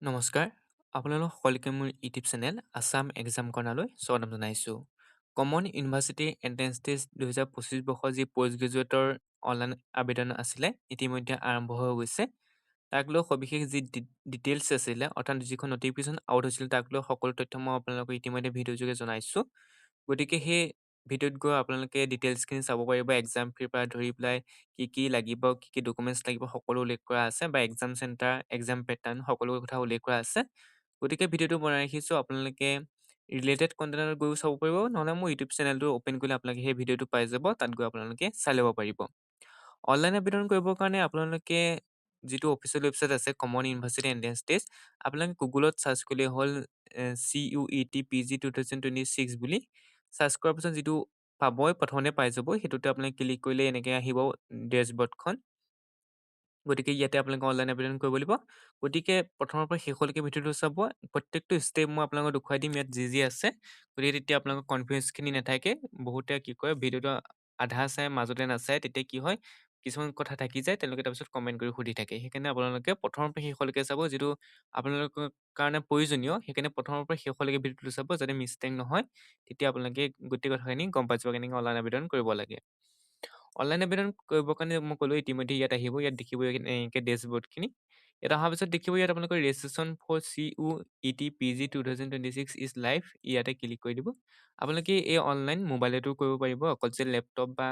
নমস্কাৰ, আপোনালোক সকলোকে মোৰ ইউটিউব চেনেল আছাম এক্সাম কৰ্ণাৰলৈ স্বাগতম জনাইছোঁ। কমন ইউনিভাৰ্চিটি এণ্ট্ৰেন্স টেষ্ট ২০২৫ বৰ্ষৰ যি পষ্ট গ্ৰেজুৱেটৰ অনলাইন আবেদন আছিলে ইতিমধ্যে আৰম্ভ হৈ গৈছে। তাক লৈ সবিশেষ যি ডিটেইলছ আছিলে অৰ্থাৎ যিখন নটিফিকেশ্যন আউট হৈছিল তাক লৈ সকলো তথ্য মই আপোনালোকক ইতিমধ্যে ভিডিঅ' যোগে জনাইছোঁ। গতিকে সেই ভিডিঅ'ত গৈ আপোনালোকে ডিটেইলছখিনি চাব পাৰিব। এক্সাম ফিৰ পৰা ধৰি পেলাই কি লাগিব, কি ডকুমেণ্টছ লাগিব সকলো উল্লেখ কৰা আছে বা এক্সাম চেণ্টাৰ, এক্সাম পেটাৰ্ণ সকলো কথা উল্লেখ কৰা আছে। গতিকে ভিডিঅ'টো বনাই ৰাখিছোঁ। আপোনালোকে ৰিলেটেড কণ্টেণ্টত গৈও চাব পাৰিব, নহ'লে মোৰ ইউটিউব চেনেলটো অ'পেন কৰিলে আপোনালোকে সেই ভিডিঅ'টো পাই যাব। তাত গৈ আপোনালোকে চাই ল'ব পাৰিব। অনলাইন আবেদন কৰিবৰ কাৰণে আপোনালোকে যিটো অফিচিয়েল ৱেবছাইট আছে কমন ইউনিভাৰ্চিটি এণ্ট্ৰেন্স টেষ্ট, আপোনালোকে গুগলত চাৰ্চ কৰিলে হ'ল CUET PG 2026 বুলি চাৰ্চ কৰাৰ পিছত যিটো পাবই প্ৰথমতে পাই যাব, সেইটোতে আপোনালোকে ক্লিক কৰিলে এনেকৈ আহিব ডেছবৰ্ডখন। গতিকে ইয়াতে আপোনালোকে অনলাইন আবেদন কৰিব লাগিব। গতিকে প্ৰথমৰ পৰা শেষলৈকে ভিডিঅ'টো চাব। প্ৰত্যেকটো ষ্টেপ মই আপোনালোকক দেখুৱাই দিম ইয়াত যি আছে। গতিকে তেতিয়া আপোনালোকৰ কনফিউজখিনি নাথাকে। বহুতে কি কয় ভিডিঅ'টো আধা চাই মাজতে নাচায়, তেতিয়া কি হয় কিছুমান কথা থাকি যায়, তেওঁলোকে তাৰপিছত কমেণ্ট কৰি সুধি থাকে। সেইকাৰণে আপোনালোকে প্ৰথমৰ পৰা শেষলৈকে চাব, যিটো আপোনালোকৰ কাৰণে প্ৰয়োজনীয়। সেইকাৰণে প্ৰথমৰ পৰা শেষলৈকে ভিডিঅ'টো চাব যাতে মিষ্টেক নহয়। তেতিয়া আপোনালোকে গোটেই কথাখিনি গম পাই যাব কেনেকৈ অনলাইন আবেদন কৰিব লাগে। অনলাইন আবেদন কৰিবৰ কাৰণে মই ক'লো ইতিমধ্যে ইয়াত আহিব, ইয়াত দেখিব এনেকৈ ডেছবৰ্ডখিনি। ইয়াত অহাৰ পিছত দেখিব ইয়াত আপোনালোকৰ registration for CUET PG 2026 is live, ইয়াতে ক্লিক কৰি দিব। আপোনালোকে এই অনলাইন মোবাইলতো কৰিব পাৰিব, অকল যে লেপটপ বা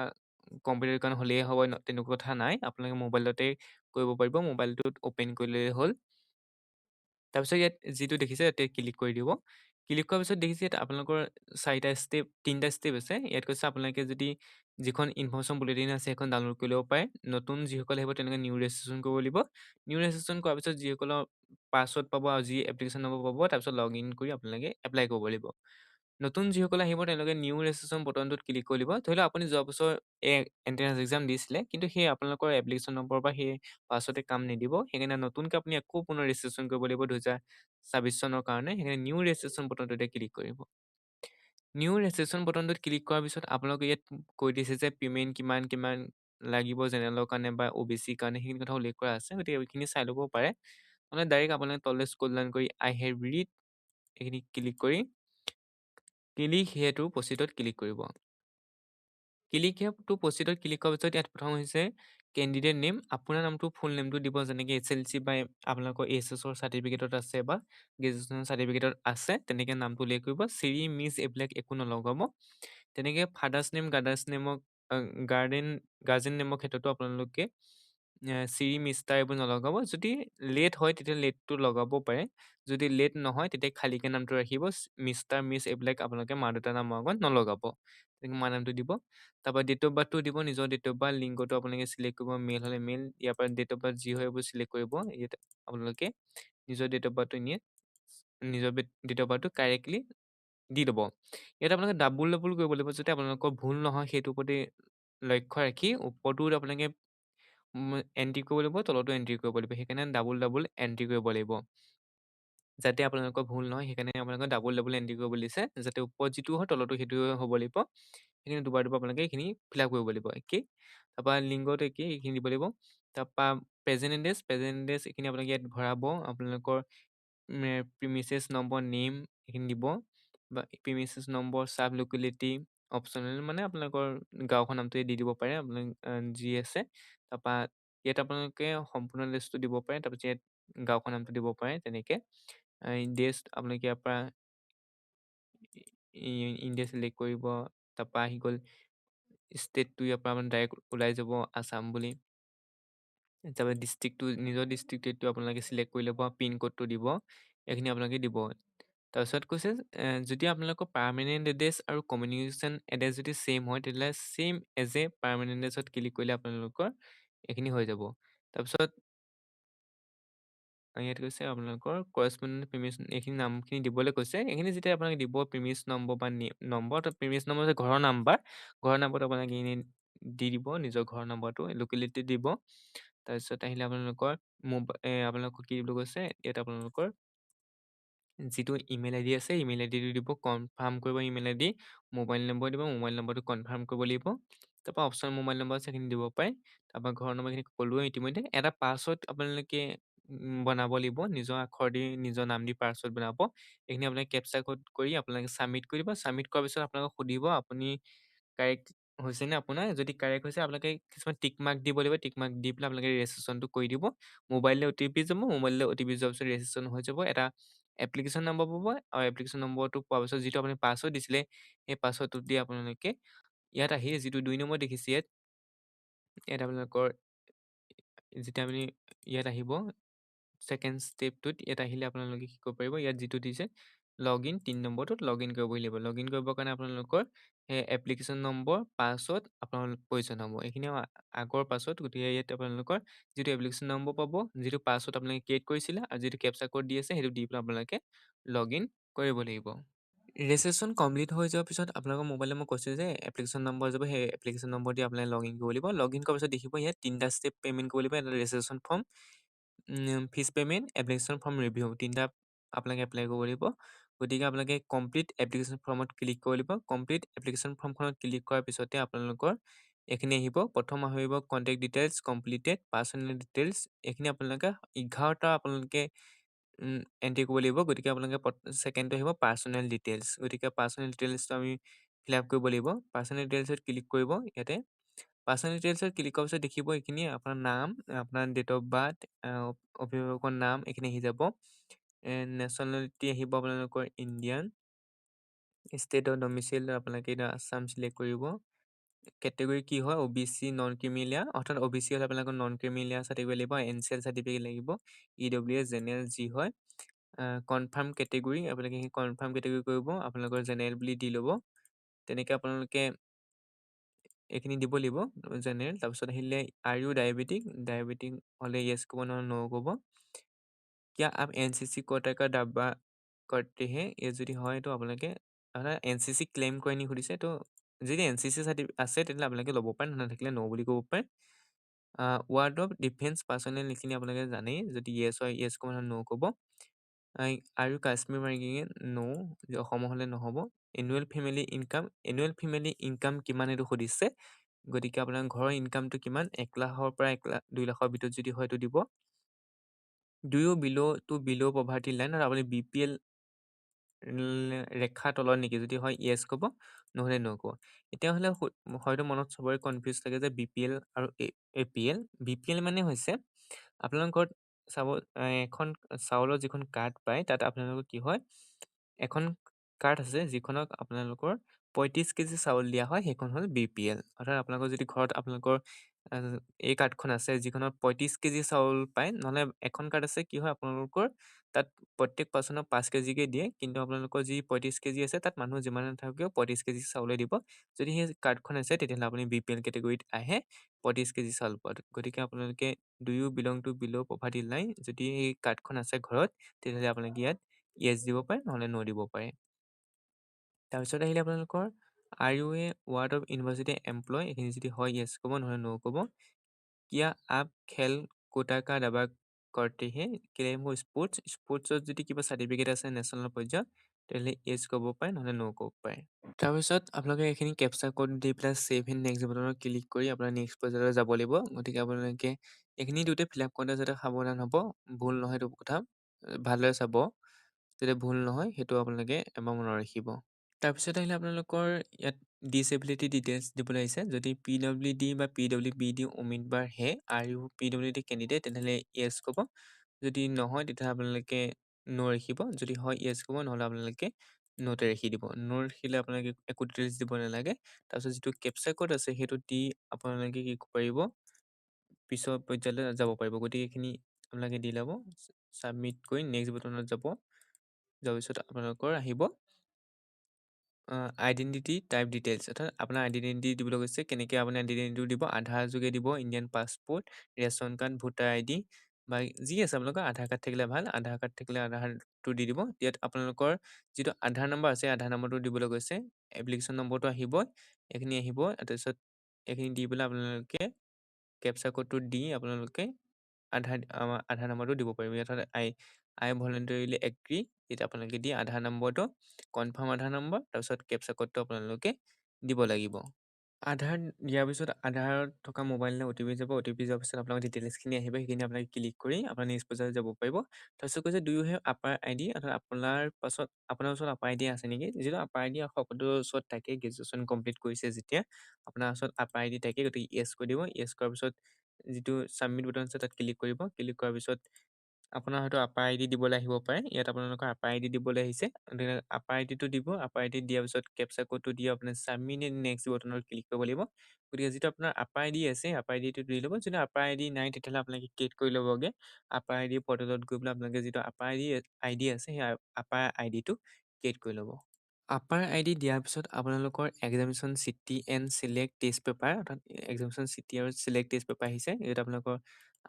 কম্পিউটাৰ দোকান হ'লেই হ'ব তেনেকুৱা কথা নাই। আপোনালোকে মোবাইলতে কৰিব পাৰিব, মোবাইলটোত অ'পেন কৰিলে হ'ল। তাৰপিছত ইয়াত যিটো দেখিছে ইয়াতে ক্লিক কৰি দিব। ক্লিক কৰাৰ পিছত দেখিছে ইয়াত আপোনালোকৰ তিনিটা ষ্টেপ আছে। ইয়াত কৈছে আপোনালোকে যদি যিখন ইনফৰ্মেশ্যন বুলেটিন আছে সেইখন ডাউনলোড কৰি ল'ব পাৰে। নতুন যিসকল আহিব তেওঁলোকে নিউ ৰেজিষ্ট্ৰেশ্যন কৰিব লাগিব। নিউ ৰেজিষ্ট্ৰেশ্যন কৰাৰ পিছত যিসকলৰ পাছৱৰ্ড পাব আৰু যি এপ্লিকেশ্যন নম্বৰ পাব, তাৰপিছত লগ ইন কৰি আপোনালোকে এপ্লাই কৰিব লাগিব। নতুন যিসকল আহিব তেওঁলোকে নিউ ৰেজিষ্ট্ৰেশ্যন বটনটোত ক্লিক কৰি দিব। ধৰি লওক আপুনি যোৱা বছৰ এণ্ট্ৰেন্স এক্সাম দিছিলে, কিন্তু সেই আপোনালোকৰ এপ্লিকেশ্যন নম্বৰ বা সেই পাছৱৰ্ডে কাম নিদিব। সেইকাৰণে নতুনকৈ আপুনি আকৌ পুনৰ ৰেজিষ্ট্ৰেশ্যন কৰিব লাগিব 2026 চনৰ কাৰণে। সেইকাৰণে নিউ ৰেজিষ্ট্ৰেশ্যন বটনটোতে ক্লিক কৰিব। নিউ ৰেজিষ্ট্ৰেশ্যন বটনটোত ক্লিক কৰাৰ পিছত আপোনালোকে ইয়াত কৈ দিছে যে পে'মেণ্ট কিমান কিমান লাগিব জেনেৰেলৰ কাৰণে বা OBC কাৰণে, সেইখিনি কথা উল্লেখ কৰা আছে। গতিকে এইখিনি চাই ল'ব পাৰে। নহ'লে ডাইৰেক্ট আপোনালোকে তললৈ স্ক্ৰল ডাউন কৰি আই হেভ ৰিড এইখিনি ক্লিক কৰি সেইটো প্ৰচিডত ক্লিক কৰিব। ক্লিক টু প্ৰচিডত ক্লিক কৰাৰ পিছত ইয়াত প্ৰথম হৈছে কেণ্ডিডেট নেম। আপোনাৰ নামটো ফুল নেমটো দিব, যেনেকৈ SLC বা আপোনালোকৰ HSৰ চাৰ্টিফিকেটত আছে বা গ্ৰেজুৱেশ্যন চাৰ্টিফিকেটত আছে তেনেকৈ নামটো উল্লেখ কৰিব। চিৰি মিছ এইবিলাক একো নলগাব। তেনেকৈ ফাদাৰ্ছ নেম গাৰ্জেন নেমৰ ক্ষেত্ৰতো আপোনালোকে চিৰি মিষ্টাৰ এইবোৰ নলগাব। যদি লেট হয় তেতিয়া লেটটো লগাব পাৰে। যদি লেট নহয় তেতিয়া খালীকৈ নামটো ৰাখিব। মিষ্টাৰ মিছ এইবিলাক আপোনালোকে মা দেউতাৰ নামৰ আগত নলগাব। তেনেকৈ মা নামটো দিব। তাৰপৰা ডেট অফ বাৰ্থটো দিব, নিজৰ ডেট অফ বাৰ্থ লিংকটো আপোনালোকে চিলেক্ট কৰিব। মেইল হ'লে মেইল, ইয়াৰ পৰা ডেট অফ বাৰ্থ যি হয় এইবোৰ চিলেক্ট কৰিব। ইয়াত আপোনালোকে নিজৰ ডেট অফ বাৰ্থটো নিজৰ ডেট অফ বাৰ্থটো কাৰেক্টলি দি ল'ব। ইয়াত আপোনালোকে ডাবুল কৰিব লাগিব, যাতে আপোনালোকৰ ভুল নহয় সেইটোৰ প্ৰতি লক্ষ্য ৰাখি ওপৰতো আপোনালোকে এণ্ট্ৰি কৰিব লাগিব, তলতো এণ্ট্ৰি কৰিব লাগিব। সেইকাৰণে ডাবুল এণ্ট্ৰি কৰিব লাগিব, যাতে আপোনালোকৰ ভুল নহয়। সেইকাৰণে আপোনালোকে ডাবুল এণ্ট্ৰি কৰিব দিছে, যাতে ওপৰত যিটো হয় তলতো সেইটোৱে হ'ব লাগিব। সেইখিনি দুবাৰ আপোনালোকে এইখিনি ফিল আপ কৰিব লাগিব একেই। তাৰপৰা লিংগত একেই এইখিনি দিব লাগিব। তাৰপৰা প্ৰেজেণ্ট এড্ৰেছ এইখিনি আপোনালোকে ইয়াত ভৰাব। আপোনালোকৰ প্ৰিমিচেছ নম্বৰ, নেম এইখিনি দিব, বা প্ৰিমিচেছ নম্বৰ, চাব লোকেলিটি অপশ্যনেল, মানে আপোনালোকৰ গাঁওখন নামটোৱে দি দিব পাৰে আপোনালোক যি আছে। তাৰপৰা ইয়াত আপোনালোকে সম্পূৰ্ণ লিষ্টটো দিব পাৰে। তাৰপিছত ইয়াত গাঁওখন নামটো দিব পাৰে। তেনেকৈ ইণ্ডিয়াছ আপোনালোকে ইয়াৰ পৰা ইণ্ডিয়া চিলেক্ট কৰিব। তাৰপৰা আহি গ'ল ষ্টেটটো, ইয়াৰ পৰা মানে ডাইৰেক্ট ওলাই যাব আছাম বুলি। তাৰপৰা ডিষ্ট্ৰিক্টটো, নিজৰ ডিষ্ট্ৰিক্টটো আপোনালোকে চিলেক্ট কৰি ল'ব। পিনক'ডটো দিব, এইখিনি আপোনালোকে দিব। তাৰপিছত কৈছে যদি আপোনালোকৰ পাৰ্মানেণ্ট এড্ৰেছ আৰু কমিউনিকেশ্যন এড্ৰেছ যদি ছেইম হয় তেতিয়াহ'লে ছেইম এজ এ পাৰ্মানেণ্ট এড্ৰেছত ক্লিক কৰিলে আপোনালোকৰ এইখিনি হৈ যাব। তাৰপিছত ইয়াত কৈছে আপোনালোকৰ কৰচপণ্ডেণ্ট প্ৰিমিচ এইখিনি নামখিনি দিবলৈ কৈছে। এইখিনি যেতিয়া আপোনালোকে দিব প্ৰিমিচ নম্বৰ বা নম্বৰ, প্ৰিমিচ নম্বৰ হৈছে ঘৰৰ নাম্বাৰটো আপোনালোকে এনে দি দিব, নিজৰ ঘৰৰ নাম্বাৰটো লোকেলিটি দিব। তাৰপিছত আহিলে আপোনালোকৰ আপোনালোকক কি দিবলৈ কৈছে, ইয়াত আপোনালোকৰ যিটো ইমেইল আইডি আছে ইমেইল আইডিটো দিব, কনফাৰ্ম কৰিব ইমেইল আইডি, মোবাইল নম্বৰ দিব, মোবাইল নম্বৰটো কনফাৰ্ম কৰিব লাগিব। তাৰপৰা অপশ্যন মোবাইল নম্বৰ আছে সেইখিনি দিব পাৰে। তাৰপৰা ঘৰৰ নম্বৰখিনি ক'লোৱে ইতিমধ্যে। এটা পাছৱৰ্ড আপোনালোকে বনাব লাগিব। নিজৰ আখৰ দি, নিজৰ নাম দি পাছৱৰ্ড বনাব। এইখিনি আপোনালোকে কেপচা কোড কৰি আপোনালোকে ছাবমিট কৰি দিব। ছাবমিট কৰাৰ পিছত আপোনালোকক সুধিব আপুনি কাৰেক্ট হৈছেনে আপোনাৰ? যদি কাৰেক্ট হৈছে আপোনালোকে কিছুমান টিক মাৰ্ক দিব লাগিব। টিক মাৰ্ক দি পেলাই আপোনালোকে ৰেজিষ্ট্ৰেশ্যনটো কৰি দিব। মোবাইললৈ অ'টিপি যাব। মোবাইললৈ অ'টিপি যোৱাৰ পিছত ৰেজিষ্ট্ৰেশ্যন হৈ যাব। এটা এপ্লিকেশ্যন নম্বৰ পাব আৰু এপ্লিকেশ্যন নম্বৰটো পোৱাৰ পিছত যিটো আপুনি পাছৱৰ্ড দিছিলে, সেই পাছৱৰ্ডটো দি আপোনালোকে ইয়াত আহি যিটো ২ নম্বৰ দেখিছে ইয়াত আপোনালোকৰ যেতিয়া আপুনি ইয়াত আহিব ছেকেণ্ড ষ্টেপটোত ইয়াত আহিলে আপোনালোকে কি কৰিব পাৰিব, ইয়াত যিটো দিছে লগইন ৩ নম্বৰটোত লগইন কৰিব লাগিব। লগইন কৰিবৰ কাৰণে আপোনালোকৰ সেই এপ্লিকেশ্যন নম্বৰ, পাছৱৰ্ড আপোনালোকৰ প্ৰয়োজন হ'ব। এইখিনি আগৰ পাছৱৰ্ড, গতিকে ইয়াত আপোনালোকৰ যিটো এপ্লিকেশ্যন নম্বৰ পাব, যিটো পাছৱৰ্ড আপোনালোকে ক্ৰিয়েট কৰিছিলে আৰু যিটো কেপচা কোড দি আছে সেইটো দি পেলাই আপোনালোকে লগইন কৰিব লাগিব। ৰেজিষ্ট্ৰেশ্যন কমপ্লিট হৈ যোৱাৰ পিছত আপোনালোকৰ মোবাইলত মই কৈছোঁ যে এপ্লিকেশ্যন নম্বৰ যাব, সেই এপ্লিকেশ্যন নম্বৰ দি আপোনালোকে লগইন কৰিব লাগিব। লগইন কৰাৰ পিছত দেখিব ইয়াত ৩টা ষ্টেপ পে'মেণ্ট কৰিব লাগিব। এটা registration form, fees payment, application form review, ৩টা আপোনালোকে এপ্লাই কৰিব লাগিব। গতিকে আপোনালোকে কমপ্লিট এপ্লিকেশ্যন ফৰ্মত ক্লিক কৰিব লাগিব। কমপ্লিট এপ্লিকেশ্যন ফৰ্মখনত ক্লিক কৰাৰ পিছতে আপোনালোকৰ এইখিনি আহিব। প্ৰথম আহিব contact details completed, personal details. এইখিনি আপোনালোকে 11টা আপোনালোকে এণ্ট্ৰি কৰিব লাগিব। গতিকে আপোনালোকে ছেকেণ্ডটো আহিব পাৰ্চনেল ডিটেইলছ। গতিকে পাৰ্চনেল ডিটেইলছটো আমি ফিল আপ কৰিব লাগিব। পাৰ্চনেল ডিটেইলছত ক্লিক কৰিব। ইয়াতে পাৰ্চনেল ডিটেইলছত ক্লিক কৰাৰ পিছত দেখিব এইখিনি আপোনাৰ নাম, আপোনাৰ ডেট অফ বাৰ্থ, অভিভাৱকৰ নাম এইখিনি আহি যাব। নেশ্যনেলিটি আহিব আপোনালোকৰ ইণ্ডিয়ান, ষ্টেট অফ ডমিচাইল আপোনালোকে এতিয়া আছাম চিলেক্ট কৰিব। কেটেগৰী কি হয়, OBC নন ক্ৰিমিলিয়া, অৰ্থাৎ OBC হ'লে আপোনালোকৰ নন ক্ৰিমিলিয়া চাৰ্টিফিকেট লাগিব, NCL চাৰ্টিফিকেট লাগিব, EWS জেনেৰেল যি হয়। কনফাৰ্ম কেটেগৰী আপোনালোকে সেই কনফাৰ্ম কেটেগৰী কৰিব, আপোনালোকৰ জেনেৰেল বুলি দি ল'ব। তেনেকৈ আপোনালোকে এইখিনি দিব লাগিব জেনেৰেল। তাৰপিছত আহিলে আৰ ইউ ডায়েবেটিক, ডায়েবেটিক হ'লে য়েছ ক'ব, নহ'লে ন' ক'ব। क्या आप NCC कोटा का दावा करते हैं? এই যদি হয় তো আপোনালোকে NCC ক্লেইম কৰে নি সুধিছে, তো যদি NCC চাৰ্টিফিকেট আছে তেতিয়াহ'লে আপোনালোকে ল'ব পাৰে, নাথাকিলে ন' বুলি ক'ব পাৰে। ৱাৰ্ড অফ ডিফেন্স পাৰ্চনেল এইখিনি আপোনালোকে জানেই, যদি য়েছ হয় য়েছ ক'ব, নহ'লে ন' ক'ব। আৰু কাশ্মীৰ মাৰ্গিঙে ন', অসমৰ হ'লে নহ'ব। এনুৱেল ফেমিলি ইনকাম কিমান এইটো সুধিছে, গতিকে আপোনাৰ ঘৰৰ ইনকামটো কিমান, 1 লাখৰ পৰা 2 লাখৰ ভিতৰত যদি হয় এইটো দিব। Do you below' poverty line, আৰু আপুনি BPL ৰেখাৰ তলত নেকি, যদি হয় য়েছ ক'ব, নহ'লে ন' ক'ব। এতিয়াহ'লে হয়তো মনত চবৰে কনফিউজ লাগে যে BPL আৰু APL। BPL মানে হৈছে আপোনালোকৰ ঘৰত এখন চাউলৰ যিখন কাৰ্ড পায়, তাত আপোনালোকৰ কি হয়, এখন কাৰ্ড আছে যিখনক আপোনালোকৰ 35 কেজি চাউল দিয়া হয়, সেইখন হ'ল BPL। অৰ্থাৎ আপোনালোকৰ যদি ঘৰত আপোনালোকৰ এই কাৰ্ডখন আছে যিখনত 35 কেজি চাউল পায়, নহ'লে এখন কাৰ্ড আছে কি হয় আপোনালোকৰ তাত প্ৰত্যেক পাৰ্চনক 5 কেজিকৈ দিয়ে, কিন্তু আপোনালোকৰ যি 35 কেজি আছে তাত মানুহ যিমান নাথাকিও 35 কেজি চাউলে দিব। যদি সেই কাৰ্ডখন আছে তেতিয়াহ'লে আপুনি BPL কেটেগৰীত আহে, 35 কেজি চাউল পোৱাত। গতিকে আপোনালোকে do you belong to below' poverty line, যদি এই কাৰ্ডখন আছে ঘৰত তেতিয়াহ'লে আপোনালোকে ইয়াত য়েছ দিব পাৰে, নহ'লে ন' দিব পাৰে। তাৰপিছত আহিলে আপোনালোকৰ are you a ward of university employ, এইখিনি যদি হয় য়েছ ক'ব, নহ'লে ন' ক'ব। क्या आप খেল কোটা কা দাবা কৰতে হে, ক্লেইম স্পৰ্টছত যদি কিবা চাৰ্টিফিকেট আছে নেশ্যনেল পৰ্যায়ত তেতিয়াহ'লে য়েছ ক'ব পাৰে, নহ'লে ন' ক'ব পাৰে। তাৰপিছত আপোনালোকে এইখিনি কেপচা কোড দি পেলাই ছেভ ইন নেক্সট বাটনত ক্লিক কৰি আপোনাৰ নেক্সট পৰ্যায়লৈ যাব লাগিব। গতিকে আপোনালোকে এইখিনি দুয়োটাই ফিল আপ কৰোঁতে যাতে সাৱধান হ'ব, ভুল নহয় এইটো কথা ভালদৰে চাব, যাতে ভুল নহয় সেইটো আপোনালোকে এবাৰ মনত ৰাখিব। তাৰপিছত আহিলে আপোনালোকৰ ইয়াত ডিচেবিলিটি ডিটেইলছ দিবলৈ আহিছে। যদি PWD বা PWBD উমিদবাৰ হে আৰু PWD কেণ্ডিডেট তেনেহ'লে য়েছ ক'ব, যদি নহয় তেতিয়াহ'লে আপোনালোকে ন' ৰাখিব, যদি হয় য়েছ ক'ব, নহ'লে আপোনালোকে ন'তে ৰাখি দিব। ন' ৰাখিলে আপোনালোকে একো ডিটেইলছ দিব নালাগে। তাৰপিছত যিটো কেপচা কোড আছে সেইটো দি আপোনালোকে কি কৰিব, পিছৰ পৰ্যায়লৈ যাব পাৰিব। গতিকে এইখিনি আপোনালোকে দি ল'ব, ছাবমিট কৰি নেক্সট বাটনত যাব। যোৱাৰ পিছত আপোনালোকৰ আহিব আইডেণ্টিটি টাইপ ডিটেইলছ, অৰ্থাৎ আপোনাৰ আইডেণ্টিটি দিবলৈ কৈছে। কেনেকৈ আপুনি আইডেণ্টিটিটো দিব, আধাৰ যোগে দিব, Indian passport, ration card, voter ID বা যি আছে আপোনালোকৰ, আধাৰ কাৰ্ড থাকিলে ভাল, আধাৰ কাৰ্ড থাকিলে আধাৰটো দি দিব। ইয়াত আপোনালোকৰ যিটো আধাৰ নম্বৰ আছে আধাৰ নম্বৰটো দিবলৈ কৈছে, এপ্লিকেশ্যন নম্বৰটো আহিব, এইখিনি আহিব। তাৰপিছত এইখিনি দি পেলাই আপোনালোকে কেপচা কোডটো দি আপোনালোকে আধাৰ নম্বৰটো দিব পাৰিব। ইয়াত আই ভলেণ্টাৰীলি এগ্ৰী, এতিয়া আপোনালোকে দি আধাৰ নম্বৰটো কনফাৰ্ম আধাৰ নম্বৰ, তাৰপিছত কেপচা কোডটো আপোনালোকে দিব লাগিব। আধাৰ দিয়াৰ পিছত আধাৰত থকা মোবাইললৈ অ'টিপি যাব, অ'টিপি যোৱাৰ পিছত আপোনালোকৰ ডিটেইলছখিনি আহিব, সেইখিনি আপোনালোকে ক্লিক কৰি আপোনাৰ নেক্সট পৰ্যায়ত যাব পাৰিব। তাৰপিছত কৈছে do you have APAAR ID, অৰ্থাৎ আপোনাৰ ওচৰত আপাৰ আই ডি আছে নেকি? যিটো আপাৰ আই ডি সকলোৰে ওচৰত থাকে, গ্ৰেজুৱেশ্যন কমপ্লিট কৰিছে যেতিয়া আপোনাৰ ওচৰত আপাৰ আই ডি থাকে, গতিকে য়েছ কৰি দিব। য়েছ কৰাৰ পিছত যিটো ছাবমিট বুটাম আছে তাত ক্লিক কৰিব। ক্লিক কৰাৰ পিছত আপোনাৰ হয়তো আপাৰ আই ডি দিবলৈ আহিব পাৰে। ইয়াত আপোনালোকৰ আপাৰ আই ডি দিবলৈ আহিছে, গতিকে আপাৰ আই ডিটো দিব। আপাৰ আই ডি দিয়াৰ পিছত কেপচা কোডটো দি আপোনাৰ ছাবমিট নেক্সট বটনত ক্লিক কৰিব লাগিব। গতিকে যিটো আপোনাৰ আপাৰ আই ডি আছে, আপাৰ আই ডিটো দি ল'ব। যদি আপাৰ আই ডি নাই, তেতিয়াহ'লে আপোনালোকে ক্ৰিয়েট কৰি ল'বগৈ। আপাৰ আই ডি পৰ্টেলত গৈ পেলাই আপোনালোকে যিটো আপাৰ আই ডি আছে, সেই আপাৰ আই ডিটো ক্ৰিয়েট কৰি ল'ব। আপাৰ আই ডি দিয়াৰ পিছত আপোনালোকৰ examination city and select test paper, অৰ্থাৎ এক্সামিনেশ্যন চিটি আৰু চিলেক্ট টেষ্ট পেপাৰ আহিছে। ইয়াত আপোনালোকৰ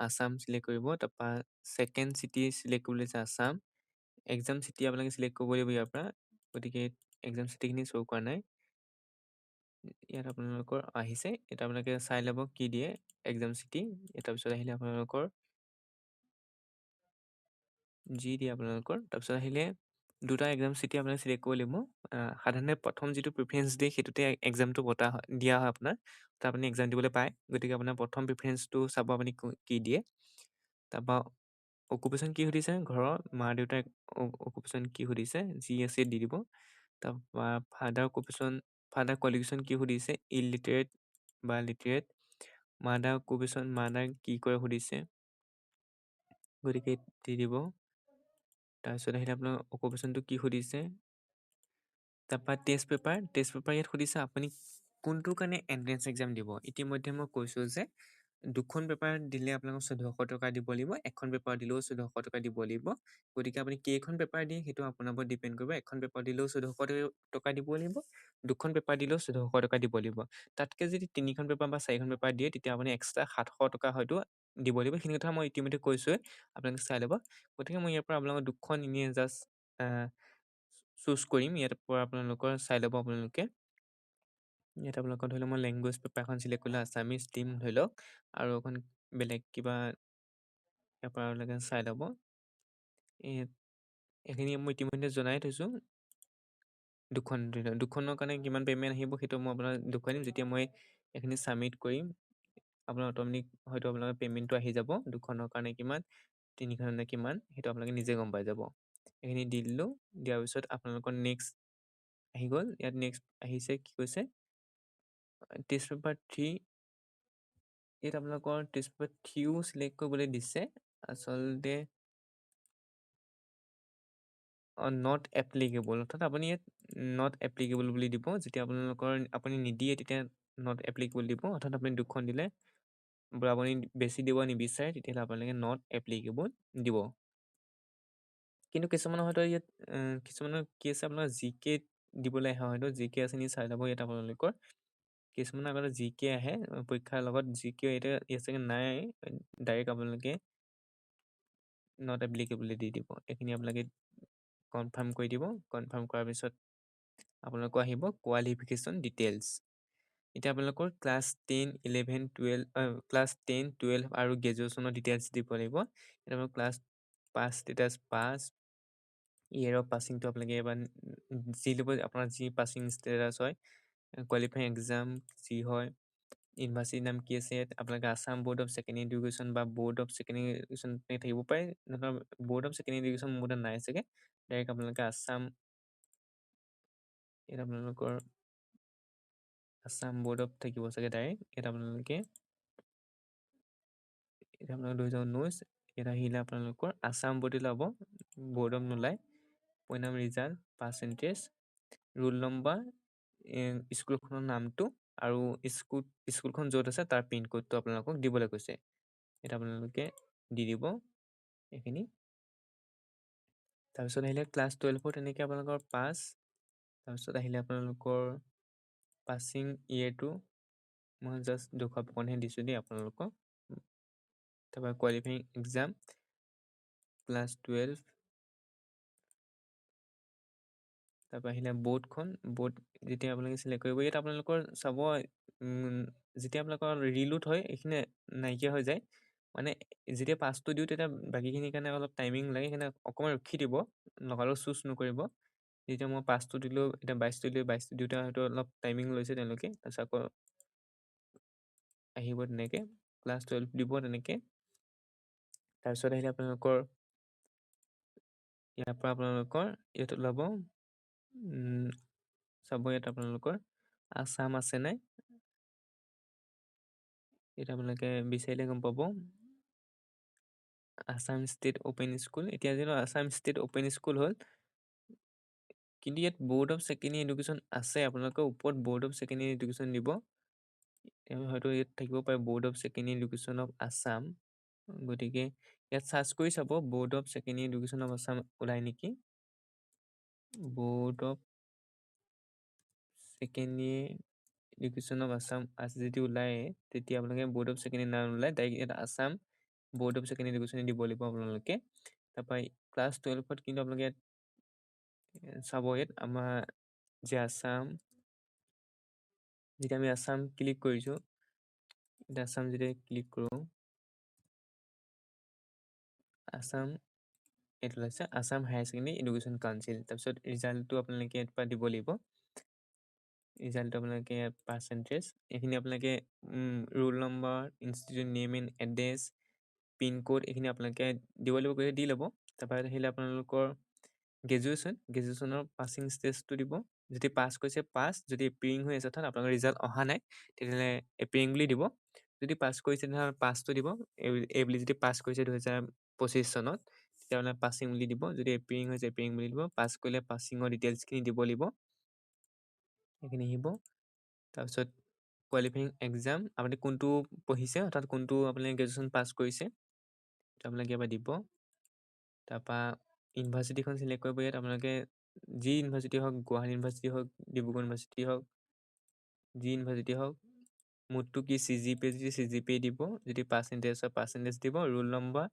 আছাম চিলেক্ট কৰিব, তাৰপৰা ছেকেণ্ড চিটি চিলেক্ট কৰিবলৈ আছে আছাম। এক্সাম চিটি আপোনালোকে চিলেক্ট কৰিব লাগিব ইয়াৰ পৰা, গতিকে এক্সাম চিটিখিনি শ্ব' কৰা নাই। ইয়াত আপোনালোকৰ আহিছে, এতিয়া আপোনালোকে চাই ল'ব কি দিয়ে এক্সাম চিটি। তাৰপিছত আহিলে আপোনালোকৰ যি দিয়ে আপোনালোকৰ, তাৰপিছত আহিলে দুটা এক্সাম চিটি আপোনালোকে চিলেক্ট কৰিব লাগিব। সাধাৰণতে প্ৰথম যিটো প্ৰিফাৰেঞ্চ দিয়ে সেইটোতে এক্সামটো দিয়া হয় আপোনাৰ, তাত আপুনি এক্সাম দিবলৈ পায়। গতিকে আপোনাৰ প্ৰথম প্ৰিফাৰেঞ্চটো চাব আপুনি কি দিয়ে। তাৰপৰা অকুপেশ্যন কি সুধিছে, ঘৰৰ মা দেউতাক অকুপেশ্যন কি সুধিছে, যি আছে দি দিব। তাৰপৰা ফাদাৰ কোৱালিফিকেশ্যন কি সুধিছে, ইলিটাৰেট বা লিটাৰেট। মাদাৰ অকুপেশ্যন, মাদাৰ কি কৰে সুধিছে, গতিকে দি দিব। তাৰপিছত আহিলে আপোনাৰ অকুপেশ্যনটো কি সুধিছে। তাৰপৰা টেষ্ট পেপাৰ ইয়াত সুধিছে আপুনি কোনটো কাৰণে এণ্ট্ৰেঞ্চ এক্সাম দিব। ইতিমধ্যে মই কৈছোঁ যে দুখন পেপাৰ দিলে আপোনালোকক 1400 টকা দিব লাগিব, এখন পেপাৰ দিলেও 1400 টকা দিব লাগিব। গতিকে আপুনি কেইখন পেপাৰ দিয়ে সেইটো আপোনাৰ ওপৰত ডিপেণ্ড কৰিব। এখন পেপাৰ দিলেও 1400 টকা দিব লাগিব, দুখন পেপাৰ দিলেও 1400 টকা দিব লাগিব। তাতকৈ যদি 3খন পেপাৰ বা 4খন পেপাৰ দিয়ে, তেতিয়া আপুনি এক্সট্ৰা 700 টকা হয়তো দিব লাগিব। সেইখিনি কথা মই ইতিমধ্যে কৈছোঁৱে, আপোনালোকে চাই ল'ব। গতিকে মই ইয়াৰ পৰা আপোনালোকৰ দুখন এনেই জাষ্ট চুজ কৰিম। ইয়াৰ পৰা আপোনালোকৰ চাই ল'ব আপোনালোকে। ইয়াত আপোনালোকৰ ধৰি লওক মই লেংগুৱেজ পেপাৰখন চিলেক্ট কৰিলোঁ, আছামিজ টিম ধৰি লওক, আৰু এখন বেলেগ কিবা ইয়াৰ পৰা আপোনালোকে চাই ল'ব। এইখিনি মই ইতিমধ্যে জনাই থৈছোঁ। দুখনৰ কাৰণে কিমান পে'মেণ্ট আহিব সেইটো মই আপোনাক দেখুৱাই দিম। যেতিয়া মই এইখিনি ছাবমিট কৰিম, আপোনাৰ অট'মেটিক হয়তো আপোনালোকৰ পে'মেণ্টটো আহি যাব। দুখনৰ কাৰণে কিমান, 3খনৰ কাৰণে কিমান, সেইটো আপোনালোকে নিজে গম পাই যাব। এইখিনি দি দিলোঁ। দিয়াৰ পিছত আপোনালোকৰ নেক্সট আহি গ'ল। ইয়াত নেক্সট আহিছে কি কৈছে, টেষ্ট পেপাৰ 3। ইয়াত আপোনালোকৰ টেষ্ট পেপাৰ 3ও চিলেক্ট কৰিবলৈ দিছে। আচলতে নট এপ্লিকেবল, অৰ্থাৎ আপুনি ইয়াত নট এপ্লিকেবল বুলি দিব। যেতিয়া আপুনি নিদিয়ে তেতিয়া নট এপ্লিকেবল দিব, অৰ্থাৎ আপুনি দুখন দিলে বা আপুনি বেছি দিব নিবিচাৰে তেতিয়াহ'লে আপোনালোকে নট এপ্লিকেবল দিব। কিন্তু কিছুমানৰ হয়তো ইয়াত কিছুমানৰ কি আছে, আপোনাৰ জি কে দিবলৈ আহে, হয়তো জি কে আছে নি চাই ল'ব। ইয়াত আপোনালোকৰ কিছুমানৰ আগতে জি কে আহে পৰীক্ষাৰ লগত, জি কে এতিয়া ইয়াত চাগে নাই, ডাইৰেক্ট আপোনালোকে নট এপ্লিকেবল দি দিব। এইখিনি আপোনালোকে কনফাৰ্ম কৰি দিব। কনফাৰ্ম কৰাৰ পিছত আপোনালোকৰ আহিব কোৱালিফিকেশ্যন ডিটেইলছ। এতিয়া আপোনালোকৰ ক্লাছ 10, 11, 12 আৰু গ্ৰেজুৱেশ্যনৰ ডিটেইলছ দিব লাগিব। এতিয়া আপোনালোকৰ class pass status pass, year of পাছিংটো আপোনালোকে এবাৰ যি ল'ব, আপোনাৰ যি পাছিং ষ্টেটাছ হয়, কোৱালিফাইং এক্সাম যি হয়, ইউনিভাৰ্চিটিৰ নাম কি আছে, আপোনালোকে Assam board of secondary education বা ব'ৰ্ড অফ ছেকেণ্ডেৰী এডুকেশ্যন থাকিব পাৰে। ব'ৰ্ড অফ ছেকেণ্ডেৰী এডুকেশ্যন মোৰ তাত নাই চাগে, ডাইৰেক্ট আপোনালোকে ইয়াত আপোনালোকৰ আছাম ব'ৰ্ড অফ থাকিব চাগে ডাইৰেক্ট। ইয়াত আপোনালোকে 2019 ইয়াত আহিলে আপোনালোকৰ আছাম ব'ৰ্ড ল'ব, ব'ৰ্ড অফ নোলায়। পৰিণাম ৰিজাল্ট, পাৰ্চেণ্টেজ, ৰোল নম্বৰ, স্কুলখনৰ নামটো আৰু স্কুলখন য'ত আছে তাৰ পিনক'ডটো আপোনালোকক দিবলৈ কৈছে। ইয়াত আপোনালোকে দি দিব এইখিনি। তাৰপিছত আহিলে ক্লাছ 12 তেনেকৈ আপোনালোকৰ পাছ। তাৰপিছত আহিলে আপোনালোকৰ পাছিং ইয়েৰটো মই জাষ্ট দেখুৱাব কাৰণেহে দিছোঁ দেই আপোনালোকক। তাৰপৰা কোৱালিফাইং এক্সাম ক্লাছ 12, তাৰপৰা আহিলে ব'ৰ্ডখন, ব'ৰ্ড যেতিয়া আপোনালোকে চিলেক্ট কৰিব, ইয়াত আপোনালোকৰ চাব যেতিয়া আপোনালোকৰ ৰিলোড হয় এইখিনি নাইকিয়া হৈ যায়। মানে যেতিয়া পাছটো দিওঁ তেতিয়া বাকীখিনিৰ কাৰণে অলপ টাইমিং লাগে, সেইকাৰণে অকণমান ৰখি দিব, লগালগ চুজ নকৰিব। যেতিয়া মই পাছটো দিলোঁ, এতিয়া 22টো দিলোঁ, 22টো দিওঁতে হয়তো অলপ টাইমিং লৈছে তেওঁলোকে। তাৰপিছত আকৌ আহিব তেনেকৈ ক্লাছ 12 দিব তেনেকৈ। তাৰপিছত আহিলে আপোনালোকৰ ইয়াৰ পৰা আপোনালোকৰ ইয়াত ওলাব চাব, ইয়াত আপোনালোকৰ আছাম আছে নাই, ইয়াত আপোনালোকে বিচাৰিলে গম পাব আছাম ষ্টেট অপেন স্কুল। এতিয়া যিহেতু আছাম ষ্টেট অপেন স্কুল হ'ল, কিন্তু ইয়াত ব'ৰ্ড অফ ছেকেণ্ডেৰী এডুকেশ্যন আছে, আপোনালোকৰ ওপৰত ব'ৰ্ড অফ ছেকেণ্ডেৰী এডুকেশ্যন দিব, হয়তো ইয়াত থাকিব পাৰে board of secondary education of Assam. গতিকে ইয়াত চাৰ্চ কৰি চাব board of secondary education of Assam ওলাই নেকি। Board of secondary education of Assam আছে যদি ওলায়, তেতিয়া আপোনালোকে ব'ৰ্ড অফ ছেকেণ্ডেৰী নাম ওলায় ডাইৰেক্ট ইয়াত Assam board of secondary education দিব লাগিব আপোনালোকে। তাৰপৰা ক্লাছ 12ত কিন্তু আপোনালোকে ইয়াত চাব, ইয়াত আমাৰ যে আছাম, যেতিয়া আমি আছাম ক্লিক কৰিছোঁ, এতিয়া আছাম যেতিয়া ক্লিক কৰোঁ, আছাম এইটো ওলাইছে Assam higher secondary education council. তাৰপিছত ৰিজাল্টটো আপোনালোকে ইয়াৰ পৰা দিব লাগিব। ৰিজাল্টটো আপোনালোকে পাৰ্চেণ্টেজ এইখিনি আপোনালোকে roll number, institute name and address, pincode এইখিনি আপোনালোকে দিব লাগিব, গতিকে দি ল'ব। তাৰপৰা আহিলে আপোনালোকৰ গ্ৰেজুৱেশ্যনৰ পাছিং ষ্টেজটো দিব। যদি পাছ কৰিছে পাছ, যদি এপিয়াৰিং হৈ আছে অৰ্থাৎ আপোনালোকৰ ৰিজাল্ট অহা নাই তেতিয়াহ'লে এপিয়াৰিং বুলি দিব। যদি পাছ কৰিছে তেনেহ'লে পাছটো দিব, এই বুলি যদি পাছ কৰিছে 2025 চনত তেতিয়াহ'লে পাছিং বুলি দিব। যদি এপিয়াৰিং হৈছে এপিয়াৰিং বুলি দিব। পাছ কৰিলে পাছিঙৰ ডিটেইলছখিনি দিব লাগিব, সেইখিনি আহিব। তাৰপিছত কোৱালিফাইং এক্সাম, আপুনি কোনটো পঢ়িছে অৰ্থাৎ কোনটো আপুনি গ্ৰেজুৱেশ্যন পাছ কৰিছে সেইটো আপোনালোকে ইয়াৰ পৰা দিব। তাৰপৰা ইউনিভাৰ্চিটিখন চিলেক্ট কৰিব। ইয়াত আপোনালোকে যি ইউনিভাৰ্চিটি হওক, গুৱাহাটী ইউনিভাৰ্চিটি হওক, ডিব্ৰুগড় ইউনিভাৰ্চিটি হওক, যি ইউনিভাৰ্চিটি হওক, মুঠটো কি CGPA যদি CGPA দিব, যদি পাৰ্চেণ্টেজ হয় পাৰ্চেণ্টেজ দিব, ৰোল নম্বৰ,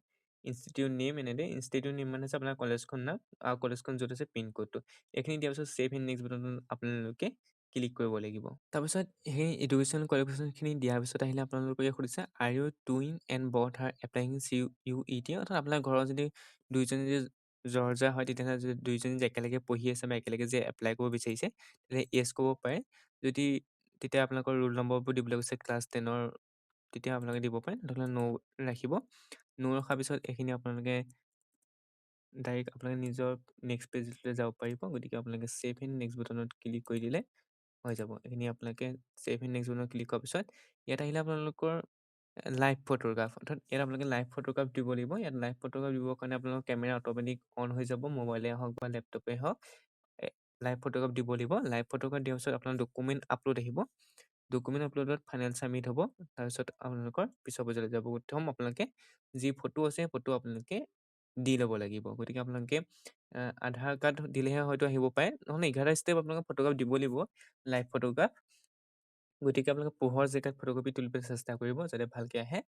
ইনষ্টিটিউট নেম এনেদৰে। ইনষ্টিটিউট নেম মানে হৈছে আপোনাৰ কলেজখন নাম আৰু কলেজখন য'ত আছে পিনক'ডটো। এইখিনি দিয়াৰ পিছত ছেভ এণ্ড নেক্সট বাটনত আপোনালোকে ক্লিক কৰিব লাগিব। তাৰপিছত সেই এডুকেশ্যন কোৱালিফিকেশ্যনখিনি দিয়াৰ পিছত আহিলে আপোনালোকে সুধিছে are you twin and both are applying CUET, অৰ্থাৎ আপোনাৰ ঘৰৰ যদি দুইজন যদি জৰ্জা হয় তেতিয়াহ'লে যদি দুইজনী যে একেলগে পঢ়ি আছে বা একেলগে যে এপ্লাই কৰিব বিচাৰিছে তেতিয়াহ'লে য়েছ ক'ব পাৰে। যদি তেতিয়া আপোনালোকৰ ৰোল নম্বৰবোৰ দিবলৈ কৈছে ক্লাছ 10ৰ, তেতিয়া আপোনালোকে দিব পাৰে, নহ'লে ন' ৰাখিব। ন' ৰখাৰ পিছত এইখিনি আপোনালোকে ডাইৰেক্ট আপোনালোকে নিজৰ নেক্সট পেজলৈ যাব পাৰিব। গতিকে আপোনালোকে ছেভ এণ্ড নেক্সট বাটনত ক্লিক কৰি দিলে হৈ যাব। এইখিনি আপোনালোকে ছেভ এণ্ড নেক্সট বাটনত ক্লিক কৰাৰ পিছত ইয়াত আহিলে আপোনালোকৰ লাইভ ফটোগ্ৰাফ, অৰ্থাৎ ইয়াত আপোনালোকে লাইভ ফটোগ্ৰাফ দিব লাগিব। ইয়াত লাইভ ফটোগ্ৰাফ দিবৰ কাৰণে আপোনালোকৰ কেমেৰা অট'মেটিক অন হৈ যাব, মোবাইলে হওক বা লেপটপে হওক। লাইভ ফটোগ্ৰাফ দিব লাগিব। লাইভ ফটোগ্ৰাফ দিয়াৰ পিছত আপোনাৰ ডকুমেণ্ট আপলোড আহিব। ডকুমেণ্ট আপলোডত ফাইনেল ছাবমিট হ'ব। তাৰপিছত আপোনালোকৰ পিছৰ পৰ্যায়লৈ যাব। প্ৰথম আপোনালোকে যি ফটো আছে ফটো আপোনালোকে দি ল'ব লাগিব। গতিকে আপোনালোকে আধাৰ কাৰ্ড দিলেহে হয়তো আহিব পাৰে, নহ'লে 11টা ষ্টেপ আপোনালোকে ফটোগ্ৰাফ দিব লাগিব লাইভ ফটোগ্ৰাফ। গতিকে আপোনালোকে পোহৰ জেগাত ফটোকপি তুলিবলৈ চেষ্টা কৰিব যাতে ভালকৈ আহে।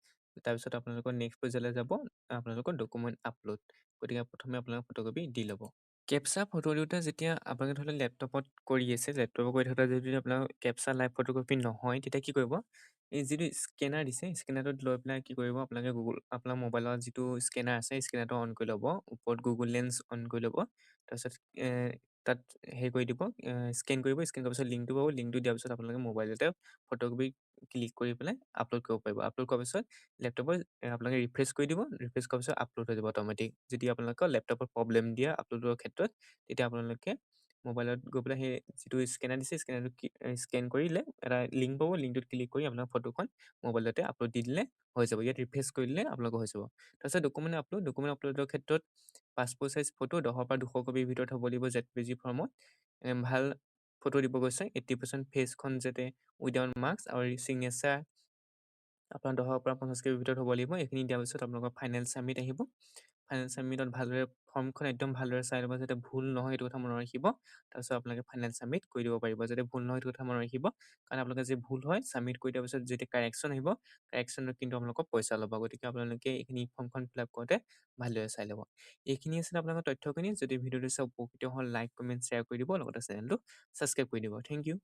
তাৰপিছত আপোনালোকৰ নেক্সট পৰ্যায়লৈ যাব, আপোনালোকৰ ডকুমেণ্ট আপলোড। গতিকে প্ৰথমে আপোনালোকে ফটোকপি দি ল'ব। কেপচা ফটো দিওঁতে যেতিয়া আপোনালোকে ধৰি লওক লেপটপত কৰি আছে, লেপটপত কৰি থাকোঁতে যদি আপোনাৰ কেপচা লাইভ ফটোকপি নহয়, তেতিয়া কি কৰিব, এই যিটো স্কেনাৰ দিছে স্কেনাৰটোত লৈ পেলাই কি কৰিব, আপোনালোকে আপোনাৰ মোবাইলৰ যিটো স্কেনাৰ আছে স্কেনাৰটো অন কৰি ল'ব। ওপৰত গুগল লেন্স অন কৰি ল'ব। তাৰপিছত তাত হেৰি কৰি দিব, স্কেন কৰিব। স্কেন কৰাৰ পিছত লিংকটো পাব। লিংকটো দিয়াৰ পিছত আপোনালোকে মোবাইলতে ফটোকপি ক্লিক কৰি পেলাই আপলোড কৰিব পাৰিব। আপলোড কৰাৰ পিছত লেপটপত আপোনালোকে ৰিফ্ৰেছ কৰি দিব। ৰিফ্ৰেছ কৰাৰ পিছত আপলোড হৈ যাব অট'মেটিক। যদি আপোনালোকৰ লেপটপত প্ৰব্লেম দিয়ে আপলোডৰ ক্ষেত্ৰত, তেতিয়া আপোনালোকে মোবাইলত গৈ পেলাই সেই যিটো স্কেনাৰ দিছে স্কেনাৰটো স্কেন কৰিলে এটা লিংক পাব। লিংকটোত ক্লিক কৰি আপোনাৰ ফটোখন মোবাইলতে আপলোড দি দিলে হৈ যাব। ইয়াত ৰিফ্ৰেছ কৰি দিলে আপোনালোকৰ হৈ যাব। তাৰপিছত ডকুমেণ্ট আপলোডৰ ক্ষেত্ৰত পাছপ'ৰ্ট চাইজ ফটো 10ৰ পৰা 200 কপিৰ ভিতৰত হ'ব লাগিব JPG ফৰ্মত। ভাল ফটো দিব কৈছে। 80% ফেচখন যাতে উইদাউট মাস্ক আৰু ছিগনেচাৰ আপোনাৰ 10ৰ পৰা 50 কপিৰ ভিতৰত হ'ব লাগিব। এইখিনি দিয়াৰ পিছত আপোনালোকৰ ফাইনেল ছাবমিট আহিব। ফাইনেল ছাবমিটত ভালদৰে ফৰ্মখন একদম ভালদৰে চাই ল'ব যাতে ভুল নহয়, সেইটো কথা মনত ৰাখিব। তাৰপিছত আপোনালোকে ফাইনেল ছাবমিট কৰি দিব পাৰিব। যাতে ভুল নহয় সেইটো কথা মনত ৰাখিব, কাৰণ আপোনালোকে যে ভুল হয় ছাবমিট কৰি দিয়াৰ পিছত যেতিয়া কাৰেকশ্যন আহিব, কাৰেকশ্যনত কিন্তু আপোনালোকক পইচা ল'ব। গতিকে আপোনালোকে এইখিনি ফৰ্মখন ফিল আপ কৰোঁতে ভালদৰে চাই ল'ব। এইখিনি আছিলে আপোনালোকৰ তথ্যখিনি। যদি ভিডিঅ'টো চাই উপকৃত হ'ল লাইক কমেণ্ট শ্বেয়াৰ কৰি দিব, লগতে চেনেলটো ছাবস্ক্ৰাইব কৰি দিব। Thank U.